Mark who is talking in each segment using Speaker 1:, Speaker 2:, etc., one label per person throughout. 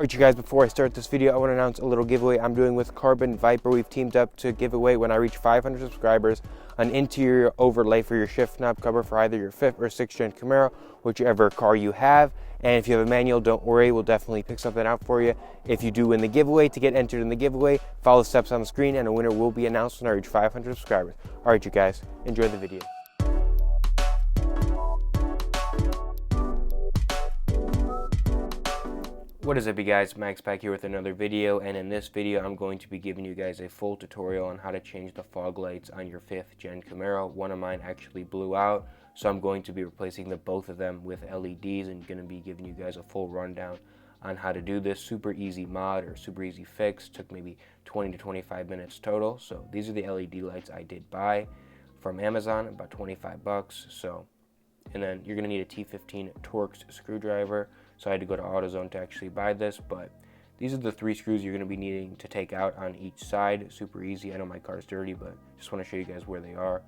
Speaker 1: Alright you guys, before I start this video, I want to announce a little giveaway I'm doing with Carbon Viper. We've teamed up to give away, when I reach 500 subscribers, an interior overlay for your shift knob cover for either your 5th or 6th gen Camaro, whichever car you have. And if you have a manual, don't worry, we'll definitely pick something out for you. If you do win the giveaway, to get entered in the giveaway, follow the steps on the screen and a winner will be announced when I reach 500 subscribers. Alright you guys, enjoy the video. What is up you guys, Max back here with another video, and in this video I'm going to be giving you guys a full tutorial on how to change the fog lights on your 5th gen Camaro. One of mine actually blew out, so I'm going to be replacing both of them with LEDs and going to be giving you guys a full rundown on how to do this. Super easy mod or super easy fix, took maybe 20 to 25 minutes total. So these are the LED lights I did buy from Amazon, about 25 bucks. So, and then you're going to need a T15 Torx screwdriver. So I had to go to AutoZone to actually buy this, but these are the 3 screws you're going to be needing to take out on each side. Super easy. I know my car's dirty, but just want to show you guys where they are.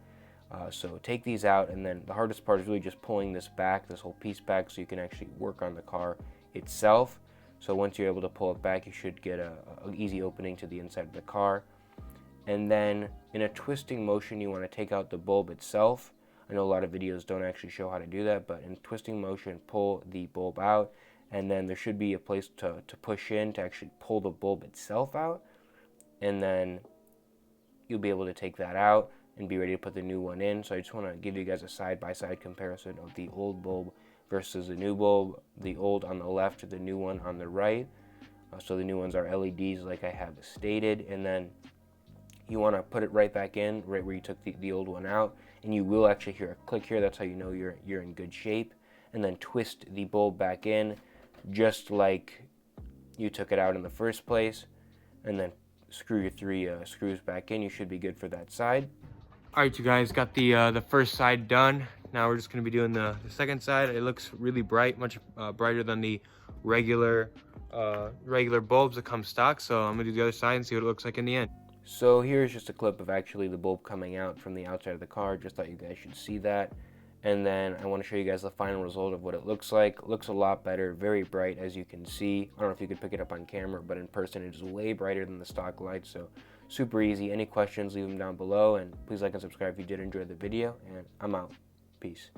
Speaker 1: So take these out, and then the hardest part is really just pulling this back, this whole piece back, so you can actually work on the car itself. So once you're able to pull it back, you should get an easy opening to the inside of the car. And then in a twisting motion, you want to take out the bulb itself. I know a lot of videos don't actually show how to do that, but in twisting motion, pull the bulb out, and then there should be a place to push in to actually pull the bulb itself out, and then you'll be able to take that out and be ready to put the new one in. So I just want to give you guys a side-by-side comparison of the old bulb versus the new bulb, the old on the left, the new one on the right. So the new ones are LEDs like I have stated, and then you want to put it right back in, right where you took the old one out, and you will actually hear a click here. That's how you know you're in good shape. And then twist the bulb back in, just like you took it out in the first place, and then screw your 3 screws back in. You should be good for that side. All right, you guys, got the first side done. Now we're just going to be doing the second side. It looks really bright, much brighter than the regular bulbs that come stock. So I'm going to do the other side and see what it looks like in the end. So here's just a clip of actually the bulb coming out from the outside of the car. Just thought you guys should see that. And then I want to show you guys the final result of what it looks like. It looks a lot better, very bright as you can see. I don't know if you could pick it up on camera, but in person it is way brighter than the stock lights. So super easy. Any questions, leave them down below. And please like and subscribe if you did enjoy the video. And I'm out. Peace.